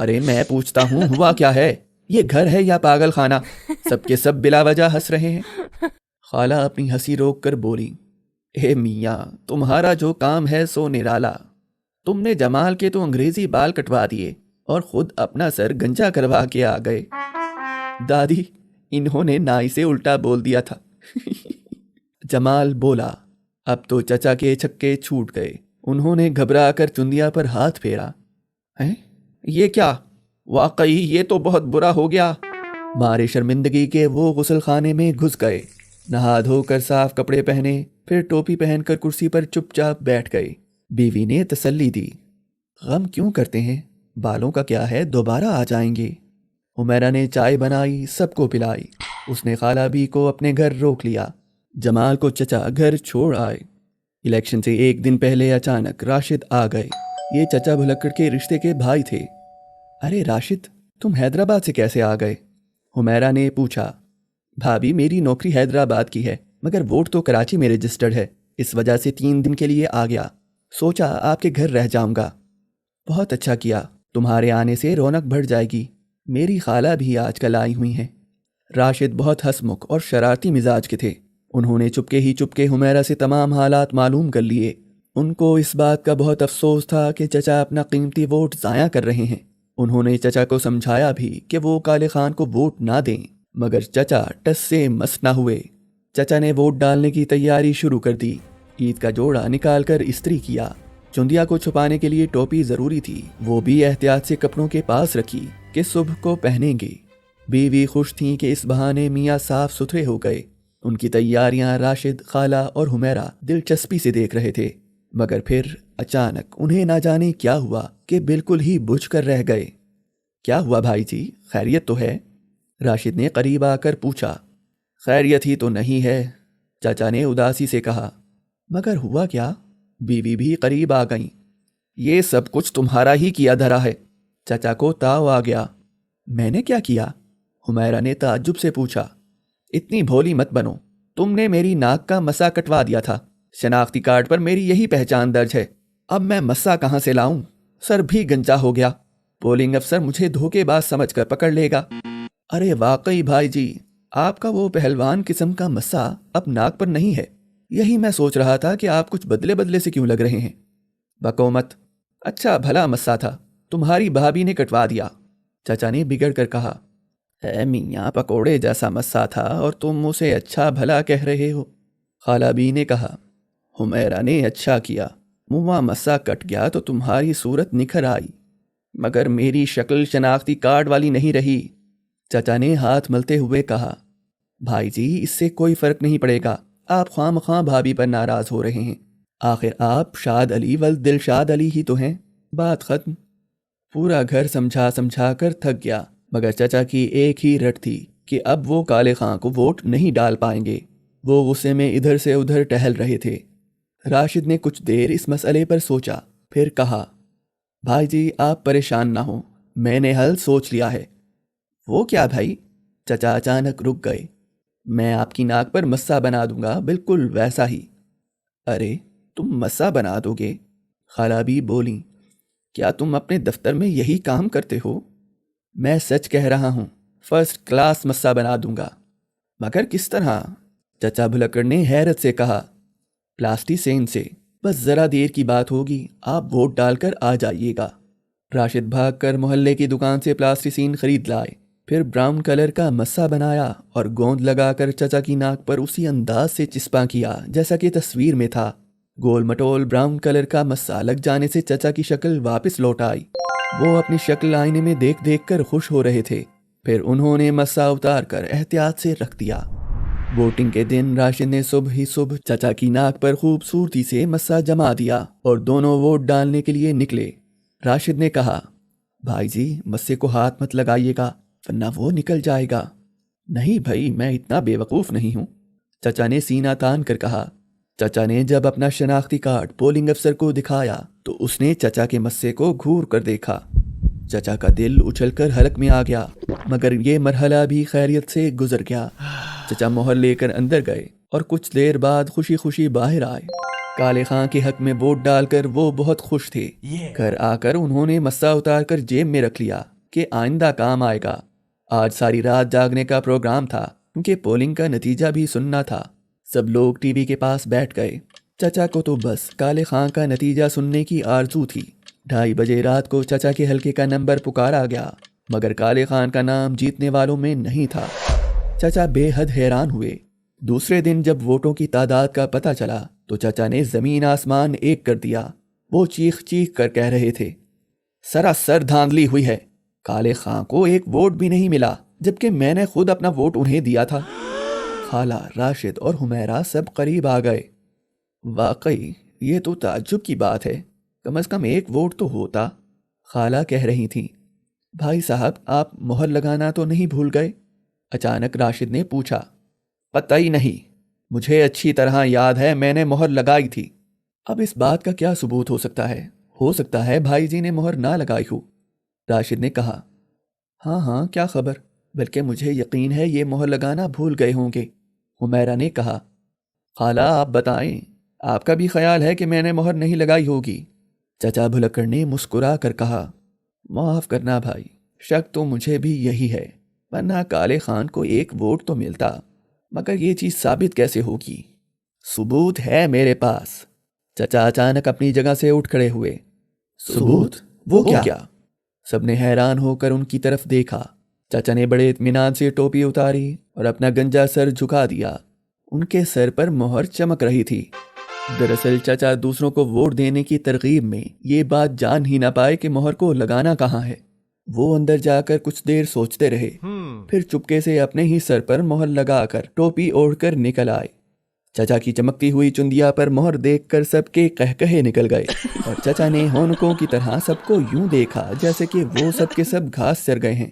ارے میں پوچھتا ہوں ہوا کیا ہے؟ یہ گھر ہے یا پاگل خانہ؟ سب کے سب بلا وجہ ہنس رہے ہیں۔ خالہ اپنی ہنسی روک کر بولی، اے میاں تمہارا جو کام ہے سو نرالا، تم نے جمال کے تو انگریزی بال کٹوا دیے اور خود اپنا سر گنجا کروا کے آ گئے۔ دادی انہوں نے نائی سے الٹا بول دیا تھا۔ جمال بولا، اب تو چچا کے چھکے چھوٹ گئے۔ انہوں نے گھبرا کر چندیا پر ہاتھ پھیرا۔ ہیں؟ یہ کیا؟ واقعی یہ تو بہت برا ہو گیا۔ مارے شرمندگی کے وہ غسل خانے میں گھس گئے، نہا دھو کر صاف کپڑے پہنے، پھر ٹوپی پہن کر کرسی پر چپ چاپ بیٹھ گئے۔ بیوی نے تسلی دی، غم کیوں کرتے ہیں، بالوں کا کیا ہے، دوبارہ آ جائیں گے۔ حمیرہ نے چائے بنائی، سب کو پلائی۔ اس نے خالہ بھی کو اپنے گھر روک لیا۔ جمال کو چچا گھر چھوڑ آئے۔ الیکشن سے ایک دن پہلے اچانک راشد آ گئے۔ یہ چچا بھلکڑ کے رشتے کے بھائی تھے۔ ارے راشد، تم حیدرآباد سے کیسے آ گئے؟ حمیرہ نے پوچھا۔ بھابھی میری نوکری حیدرآباد کی ہے مگر ووٹ تو کراچی میں رجسٹرڈ ہے، اس وجہ سے 3 دن کے لیے آ گیا، سوچا آپ کے گھر رہ جاؤں گا۔ بہت اچھا کیا، تمہارے آنے سے رونق بڑھ جائے گی۔ میری خالہ بھی آج کل آئی ہوئی ہیں۔ راشد بہت ہنسمکھ اور شرارتی مزاج کے تھے۔ انہوں نے چپکے حمیرہ سے تمام حالات معلوم کر لیے۔ ان کو اس بات کا بہت افسوس تھا کہ چچا اپنا قیمتی ووٹ ضائع کر رہے ہیں۔ انہوں نے چچا کو سمجھایا بھی کہ وہ کالے خان کو ووٹ نہ دیں، مگر چچا ٹس سے مس نہ ہوئے۔ چچا نے ووٹ ڈالنے کی تیاری شروع کر دی۔ عید کا جوڑا نکال کر استری کیا۔ چندیا کو چھپانے کے لیے ٹوپی ضروری تھی، وہ بھی احتیاط سے کپڑوں کے پاس رکھی کہ صبح کو پہنیں گے۔ بیوی خوش تھیں کہ اس بہانے میاں صاف ستھرے ہو گئے۔ ان کی تیاریاں راشد، خالہ اور حمیرہ دلچسپی سے دیکھ رہے تھے، مگر پھر اچانک انہیں نہ جانے کیا ہوا کہ بالکل ہی بجھ کر رہ گئے۔ کیا ہوا بھائی جی، خیریت تو ہے؟ راشد نے قریب آ کر پوچھا۔ خیریت ہی تو نہیں ہے، چچا نے اداسی سے کہا۔ مگر ہوا کیا؟ بیوی بھی قریب آ گئیں۔ یہ سب کچھ تمہارا ہی کیا دھرا ہے۔ چچا کو تاؤ آ گیا۔ میں نے کیا کیا؟ حمیرہ نے تعجب سے پوچھا۔ اتنی بھولی مت بنو، تم نے میری ناک کا مسا کٹوا دیا تھا، شناختی کارڈ پر میری یہی پہچان درج ہے۔ اب میں مسا کہاں سے لاؤں؟ سر بھی گنجا ہو گیا، پولنگ افسر مجھے دھوکے باز سمجھ کر پکڑ لے گا۔ ارے واقعی بھائی جی، آپ کا وہ پہلوان قسم کا مسا اب ناک پر نہیں ہے، یہی میں سوچ رہا تھا کہ آپ کچھ بدلے بدلے سے کیوں لگ رہے ہیں۔ بکو مت، اچھا بھلا مسا تھا، تمہاری بھابھی نے کٹوا دیا، چچا نے بگڑ کر کہا۔ اے میاں پکوڑے جیسا مسا تھا اور تم اسے اچھا بھلا کہہ رہے ہو، خالہ بی نے کہا۔ حمیرہ نے اچھا کیا، منہ مسا کٹ گیا تو تمہاری صورت نکھر آئی، مگر میری شکل شناختی کارڈ والی نہیں رہی، چچا نے ہاتھ ملتے ہوئے کہا۔ بھائی جی اس سے کوئی فرق نہیں پڑے گا، آپ خواہ مخواہ بھابھی پر ناراض ہو رہے ہیں، آخر آپ شاد علی ول دلشاد علی ہی تو ہیں، بات ختم۔ پورا گھر سمجھا کر تھک گیا، مگر چچا کی ایک ہی رٹ تھی کہ اب وہ کالے خان کو ووٹ نہیں ڈال پائیں گے۔ وہ غصے میں ادھر سے ادھر ٹہل رہے تھے۔ راشد نے کچھ دیر اس مسئلے پر سوچا، پھر کہا، بھائی جی آپ پریشان نہ ہوں، میں نے حل سوچ لیا ہے۔ وہ کیا بھائی؟ چچا اچانک رک گئے۔ میں آپ کی ناک پر مسا بنا دوں گا، بالکل ویسا ہی۔ ارے تم مسا بنا دو گے؟ خالہ بھی بولیں، کیا تم اپنے دفتر میں یہی کام کرتے ہو؟ میں سچ کہہ رہا ہوں، فرسٹ کلاس مسا بنا دوں گا۔ مگر کس طرح؟ چچا بھلکڑ نے حیرت سے کہا۔ پلاسٹی سین سے، بس ذرا دیر کی بات ہوگی، آپ ووٹ ڈال کر آ جائیے گا۔ راشد بھاگ کر محلے کی دکان سے پلاسٹی سین خرید لائے، پھر براؤن کلر کا مسا بنایا اور گوند لگا کر چچا کی ناک پر اسی انداز سے چسپاں کیا جیسا کہ تصویر میں تھا۔ گول مٹول براؤن کلر کا مسا لگ جانے سے چچا کی شکل واپس لوٹ آئی۔ وہ اپنی شکل آئینے میں دیکھ دیکھ کر خوش ہو رہے تھے۔ پھر انہوں نے مسا اتار کر احتیاط سے رکھ دیا۔ ووٹنگ کے دن راشد نے صبح ہی صبح چچا کی ناک پر خوبصورتی سے مسا جما دیا اور دونوں ووٹ ڈالنے کے لیے نکلے۔ راشد نے کہا، بھائی جی مسے کو ہاتھ مت لگائیے گا ورنہ وہ نکل جائے گا۔ نہیں بھائی میں اتنا بے وقوف نہیں ہوں، چچا نے سینہ تان کر کہا۔ چچا نے جب اپنا شناختی کارڈ پولنگ افسر کو دکھایا تو اس نے چچا کے مسے کو گھور کر دیکھا۔ چچا کا دل اچھل کر حلق میں آ گیا، مگر یہ مرحلہ بھی خیریت سے گزر گیا۔ چچا مہر لے کر اندر گئے اور کچھ دیر بعد خوشی خوشی باہر آئے۔ کالے خان کے حق میں ووٹ ڈال کر وہ بہت خوش تھے۔ گھر آ کر انہوں نے مسا اتار کر جیب میں رکھ لیا کہ آئندہ کام آئے گا۔ آج ساری رات جاگنے کا پروگرام تھا کیونکہ پولنگ کا نتیجہ بھی سننا تھا۔ سب لوگ ٹی وی کے پاس بیٹھ گئے۔ چچا کو تو بس کالے خان کا نتیجہ سننے کی آرزو تھی۔ 2:30 بجے رات کو چچا کے حلقے کا نمبر پکارا گیا، مگر کالے خان کا نام جیتنے والوں میں نہیں تھا۔ چچا بے حد حیران ہوئے۔ دوسرے دن جب ووٹوں کی تعداد کا پتہ چلا تو چچا نے زمین آسمان ایک کر دیا۔ وہ چیخ چیخ کر کہہ رہے تھے، سراسر دھاندلی ہوئی ہے، کالے خان کو ایک ووٹ بھی نہیں ملا جبکہ میں نے خود اپنا ووٹ انہیں دیا تھا۔ خالہ، راشد اور حمیرہ سب قریب آ گئے۔ واقعی یہ تو تعجب کی بات ہے، کم از کم ایک ووٹ تو ہوتا۔ خالہ کہہ رہی تھیں، بھائی صاحب آپ مہر لگانا تو نہیں بھول گئے؟ اچانک راشد نے پوچھا۔ قطعی نہیں، مجھے اچھی طرح یاد ہے میں نے مہر لگائی تھی۔ اب اس بات کا کیا ثبوت ہو سکتا ہے بھائی جی نے مہر نہ لگائی ہو، راشد نے کہا۔ ہاں کیا خبر، بلکہ مجھے یقین ہے یہ مہر لگانا بھول گئے ہوں گے، حمیرہ نے کہا۔ خالہ آپ بتائیں، آپ کا بھی خیال ہے کہ میں نے مہر نہیں لگائی ہوگی؟ چچا بھلکڑ نے مسکرا کر کہا، معاف کرنا بھائی، شک تو مجھے بھی یہی ہے، ورنہ کالے خان کو ایک ووٹ تو ملتا، مگر یہ چیز ثابت کیسے ہوگی؟ ثبوت ہے میرے پاس۔ چچا اچانک اپنی جگہ سے اٹھ کھڑے ہوئے۔ ثبوت؟ وہ کیا؟ سب نے حیران ہو کر ان کی طرف دیکھا۔ چچا نے بڑے اطمینان سے ٹوپی اتاری اور اپنا گنجا سر جھکا دیا۔ ان کے سر پر مہر چمک رہی تھی۔ دراصل چچا دوسروں کو ووٹ دینے کی ترغیب میں یہ بات جان ہی نہ پائے کہ مہر کو لگانا کہاں ہے۔ وہ اندر جا کر کچھ دیر سوچتے رہے، پھر چپکے سے اپنے ہی سر پر مہر لگا کر ٹوپی اوڑھ کر نکل آئے۔ چچا کی چمکتی ہوئی چندیا پر مہر دیکھ کر سب کے قہقہے نکل گئے اور چچا نے ہونکوں کی طرح سب کو یوں دیکھا جیسے کہ وہ سب کے سب گھاس چر گئے ہیں۔